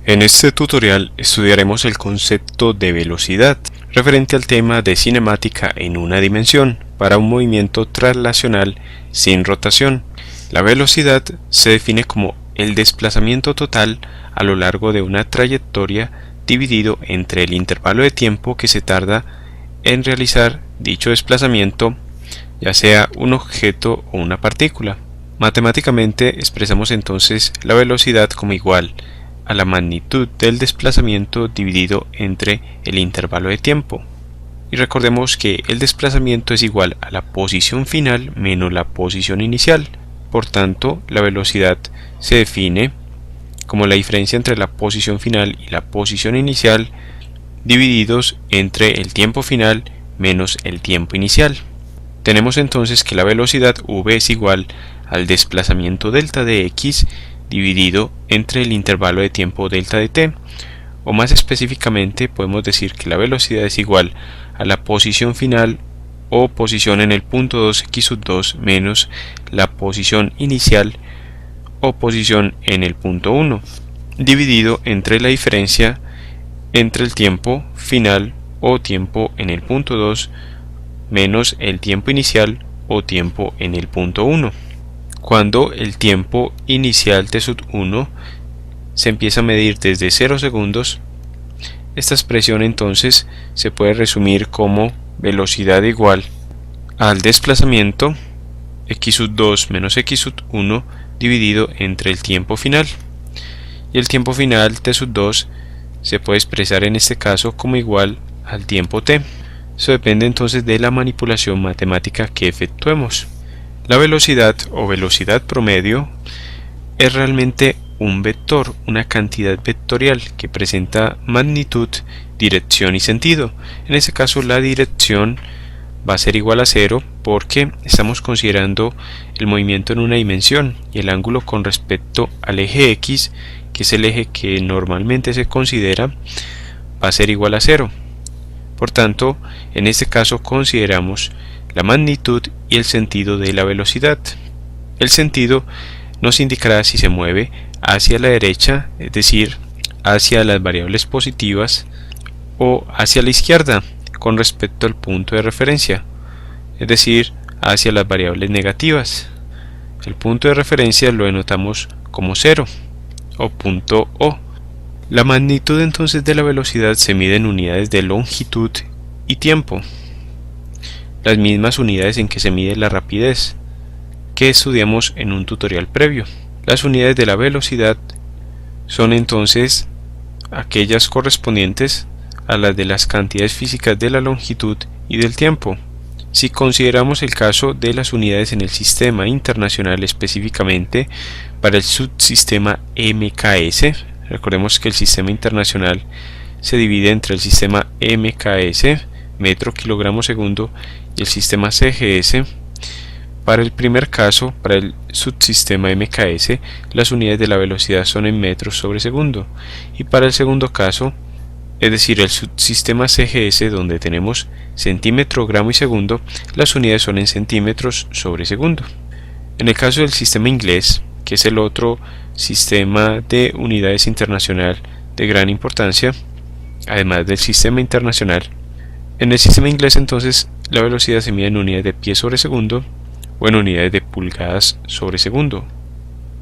En este tutorial estudiaremos el concepto de velocidad, referente al tema de cinemática en una dimensión, para un movimiento traslacional sin rotación. La velocidad se define como el desplazamiento total a lo largo de una trayectoria dividido entre el intervalo de tiempo que se tarda en realizar dicho desplazamiento, ya sea un objeto o una partícula. Matemáticamente expresamos entonces la velocidad como igual a la magnitud del desplazamiento dividido entre el intervalo de tiempo. Y recordemos que el desplazamiento es igual a la posición final menos la posición inicial. Por tanto, la velocidad se define como la diferencia entre la posición final y la posición inicial divididos entre el tiempo final menos el tiempo inicial. Tenemos entonces que la velocidad v es igual al desplazamiento delta de x dividido entre el intervalo de tiempo delta de t, o más específicamente podemos decir que la velocidad es igual a la posición final o posición en el punto 2 x sub 2 menos la posición inicial o posición en el punto 1, dividido entre la diferencia entre el tiempo final o tiempo en el punto 2 menos el tiempo inicial o tiempo en el punto 1. Cuando el tiempo inicial t sub 1 se empieza a medir desde 0 segundos, esta expresión entonces se puede resumir como velocidad igual al desplazamiento x sub 2 menos x sub 1 dividido entre el tiempo final. Y el tiempo final t sub 2 se puede expresar en este caso como igual al tiempo t. Eso depende entonces de la manipulación matemática que efectuemos. La velocidad o velocidad promedio es realmente un vector, una cantidad vectorial que presenta magnitud, dirección y sentido. En este caso la dirección va a ser igual a 0 porque estamos considerando el movimiento en una dimensión y el ángulo con respecto al eje X, que es el eje que normalmente se considera, va a ser igual a 0. Por tanto, en este caso consideramos la magnitud y el sentido de la velocidad. El sentido nos indicará si se mueve hacia la derecha, es decir, hacia las variables positivas, o hacia la izquierda con respecto al punto de referencia, es decir, hacia las variables negativas. El punto de referencia lo denotamos como 0 o punto O. La magnitud entonces de la velocidad se mide en unidades de longitud y tiempo, las mismas unidades en que se mide la rapidez, que estudiamos en un tutorial previo. Las unidades de la velocidad son entonces aquellas correspondientes a las de las cantidades físicas de la longitud y del tiempo. Si consideramos el caso de las unidades en el sistema internacional, específicamente para el subsistema MKS, recordemos que el sistema internacional se divide entre el sistema MKS, metro, kilogramo, segundo, y el sistema CGS. Para el primer caso, para el subsistema MKS, las unidades de la velocidad son en metros sobre segundo, y para el segundo caso, es decir, el subsistema CGS, donde tenemos centímetro, gramo y segundo, las unidades son en centímetros sobre segundo. En el caso del sistema inglés, que es el otro sistema de unidades internacional de gran importancia, además del sistema internacional, en el sistema inglés entonces la velocidad se mide en unidades de pies sobre segundo o en unidades de pulgadas sobre segundo.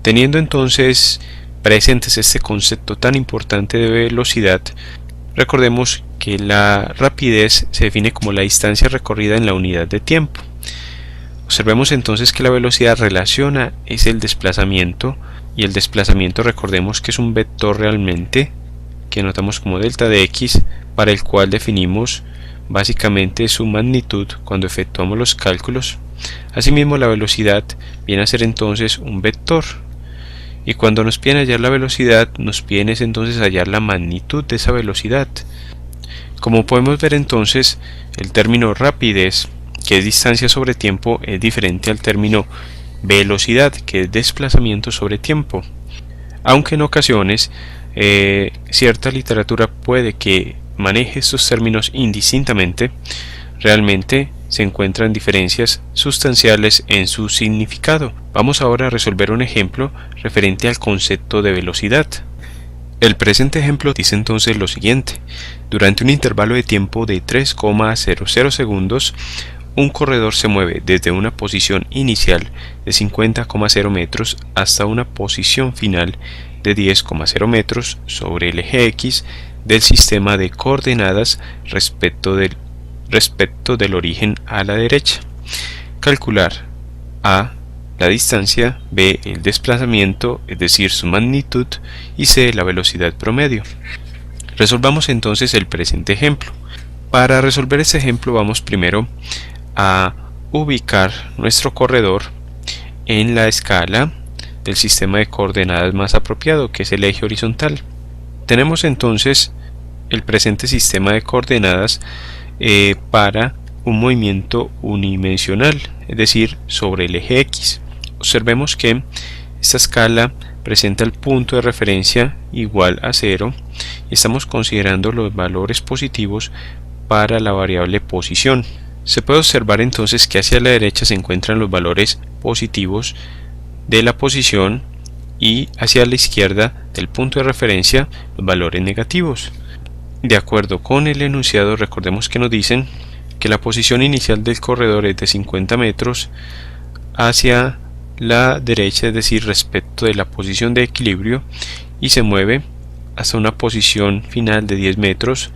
Teniendo entonces presentes este concepto tan importante de velocidad, recordemos que la rapidez se define como la distancia recorrida en la unidad de tiempo. Observemos entonces que la velocidad relaciona es el desplazamiento, y el desplazamiento recordemos que es un vector realmente que notamos como delta de x, para el cual definimos básicamente su magnitud cuando efectuamos los cálculos. Asimismo, la velocidad viene a ser entonces un vector, y cuando nos piden hallar la velocidad, nos piden entonces hallar la magnitud de esa velocidad. Como podemos ver entonces, el término rapidez, que es distancia sobre tiempo, es diferente al término velocidad, que es desplazamiento sobre tiempo. Aunque en ocasiones cierta literatura puede que maneje estos términos indistintamente, realmente se encuentran diferencias sustanciales en su significado. Vamos ahora a resolver un ejemplo referente al concepto de velocidad. El presente ejemplo dice entonces lo siguiente: durante un intervalo de tiempo de 3,00 segundos, un corredor se mueve desde una posición inicial de 50,0 metros hasta una posición final de 10,0 metros sobre el eje X del sistema de coordenadas respecto del origen a la derecha. Calcular A, la distancia, B, el desplazamiento, es decir, su magnitud, y C, la velocidad promedio. Resolvamos entonces el presente ejemplo. Para resolver este ejemplo vamos primero a ubicar nuestro corredor en la escala del sistema de coordenadas más apropiado, que es el eje horizontal. Tenemos entonces el presente sistema de coordenadas para un movimiento unidimensional, es decir, sobre el eje X. Observemos que esta escala presenta el punto de referencia igual a 0 y estamos considerando los valores positivos para la variable posición. Se puede observar entonces que hacia la derecha se encuentran los valores positivos de la posición y hacia la izquierda del punto de referencia los valores negativos. De acuerdo con el enunciado, recordemos que nos dicen que la posición inicial del corredor es de 50 metros hacia la derecha, es decir, respecto de la posición de equilibrio, y se mueve hasta una posición final de 10 metros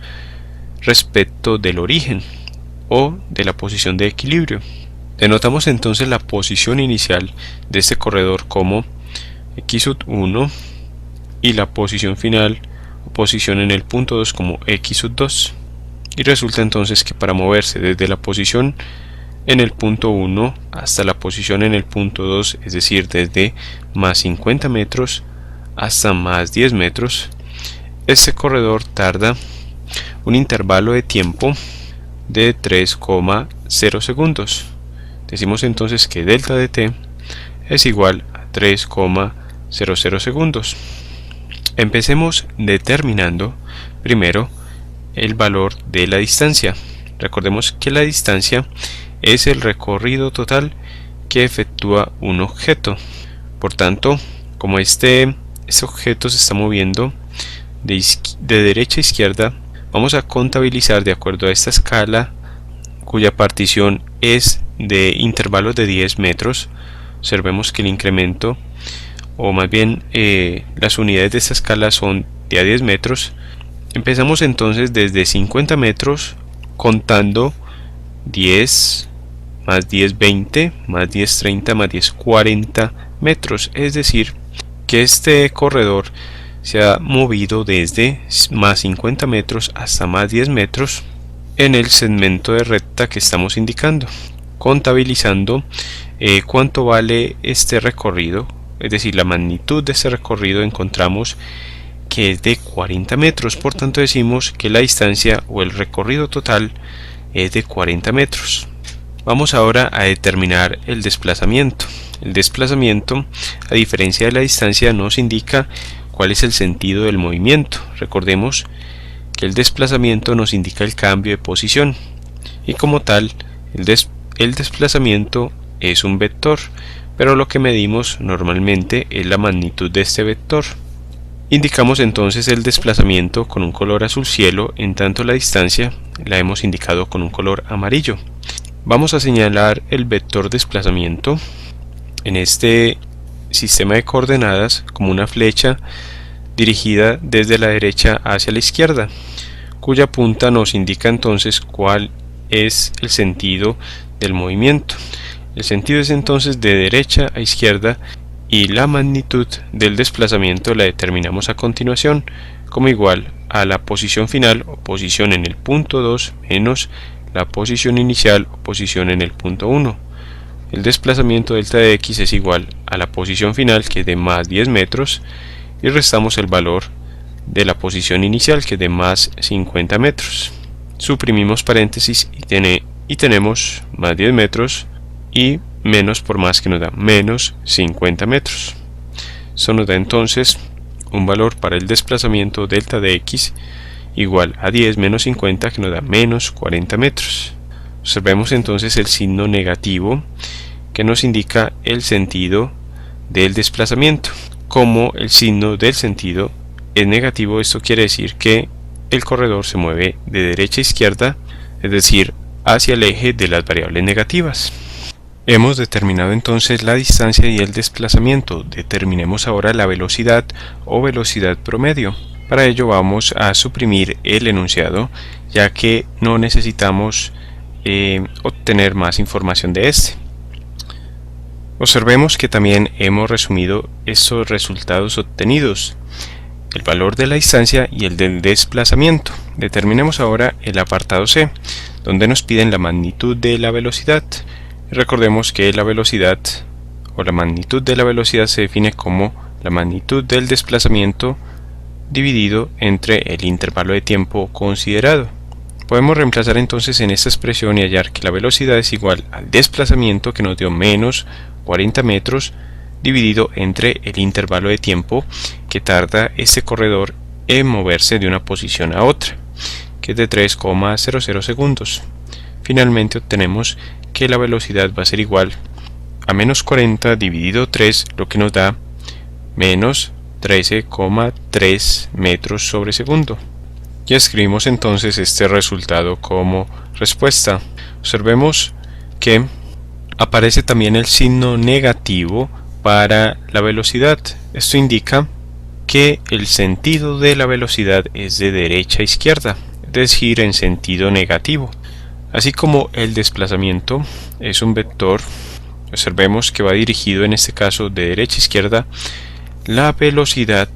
respecto del origen o de la posición de equilibrio. Denotamos entonces la posición inicial de este corredor como x1 y la posición final o posición en el punto 2 como x2. Y resulta entonces que para moverse desde la posición en el punto 1 hasta la posición en el punto 2, es decir, desde más 50 metros hasta más 10 metros, este corredor tarda un intervalo de tiempo de 3,0 segundos. Decimos entonces que delta de t es igual a 3,00 segundos. Empecemos determinando primero el valor de la distancia. Recordemos que la distancia es el recorrido total que efectúa un objeto. Por tanto, como este objeto se está moviendo de derecha a izquierda, vamos a contabilizar de acuerdo a esta escala cuya partición es de intervalos de 10 metros. Observemos que el incremento, o más bien las unidades de esta escala son de a 10 metros. Empezamos entonces desde 50 metros contando 10 más 10 20 más 10 30 más 10 40 metros, es decir que este corredor se ha movido desde más 50 metros hasta más 10 metros en el segmento de recta que estamos indicando, contabilizando cuánto vale este recorrido, es decir, la magnitud de este recorrido. Encontramos que es de 40 metros, por tanto decimos que la distancia o el recorrido total es de 40 metros. Vamos ahora a determinar el desplazamiento. El desplazamiento, a diferencia de la distancia, nos indica cuál es el sentido del movimiento. Recordemos que el desplazamiento nos indica el cambio de posición y como tal el desplazamiento es un vector, pero lo que medimos normalmente es la magnitud de este vector. Indicamos entonces el desplazamiento con un color azul cielo, en tanto la distancia la hemos indicado con un color amarillo. Vamos a señalar el vector desplazamiento en este sistema de coordenadas como una flecha dirigida desde la derecha hacia la izquierda, cuya punta nos indica entonces cuál es el sentido del movimiento. El sentido es entonces de derecha a izquierda y la magnitud del desplazamiento la determinamos a continuación como igual a la posición final o posición en el punto 2 menos la posición inicial o posición en el punto 1. El desplazamiento delta de x es igual a la posición final, que es de más 10 metros, y restamos el valor de la posición inicial, que es de más 50 metros. Suprimimos paréntesis y tenemos más 10 metros y menos por más, que nos da menos 50 metros. Eso nos da entonces un valor para el desplazamiento delta de x igual a 10 menos 50, que nos da menos 40 metros. Observemos entonces el signo negativo que nos indica el sentido del desplazamiento, como el signo del sentido es negativo, esto quiere decir que el corredor se mueve de derecha a izquierda, es decir, hacia el eje de las variables negativas. Hemos determinado entonces la distancia y el desplazamiento. Determinemos ahora la velocidad o velocidad promedio. Para ello vamos a suprimir el enunciado, ya que no necesitamos obtener más información de este. Observemos que también hemos resumido estos resultados obtenidos, el valor de la distancia y el del desplazamiento. Determinemos ahora el apartado C, donde nos piden la magnitud de la velocidad. Recordemos que la velocidad o la magnitud de la velocidad se define como la magnitud del desplazamiento dividido entre el intervalo de tiempo considerado. Podemos reemplazar entonces en esta expresión y hallar que la velocidad es igual al desplazamiento, que nos dio menos 40 metros, dividido entre el intervalo de tiempo que tarda este corredor en moverse de una posición a otra, que es de 3,00 segundos. Finalmente obtenemos que la velocidad va a ser igual a menos 40 dividido 3, lo que nos da menos 13,3 metros sobre segundo. Y escribimos entonces este resultado como respuesta. Observemos que aparece también el signo negativo para la velocidad. Esto indica que el sentido de la velocidad es de derecha a izquierda, es decir, en sentido negativo. Así como el desplazamiento es un vector, observemos que va dirigido en este caso de derecha a izquierda, la velocidad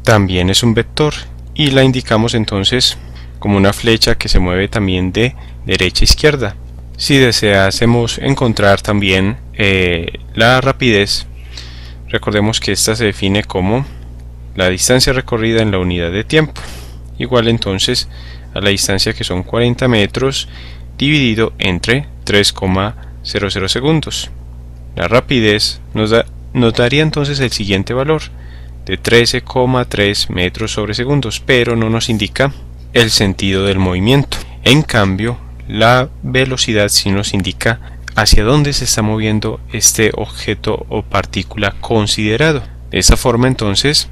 también es un vector y la indicamos entonces como una flecha que se mueve también de derecha a izquierda. Si deseásemos encontrar también la rapidez, recordemos que esta se define como la distancia recorrida en la unidad de tiempo, igual entonces a la distancia que son 40 metros dividido entre 3,00 segundos. La rapidez nos daría entonces el siguiente valor de 13,3 metros sobre segundos, pero no nos indica el sentido del movimiento. En cambio, la velocidad sí nos indica hacia dónde se está moviendo este objeto o partícula considerado. De esta forma entonces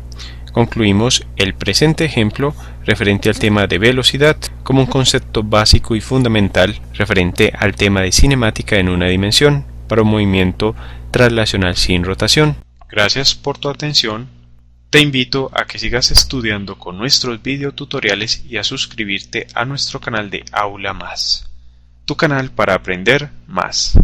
concluimos el presente ejemplo referente al tema de velocidad como un concepto básico y fundamental referente al tema de cinemática en una dimensión para un movimiento traslacional sin rotación. Gracias por tu atención. Te invito a que sigas estudiando con nuestros videotutoriales y a suscribirte a nuestro canal de Aula Más, tu canal para aprender más.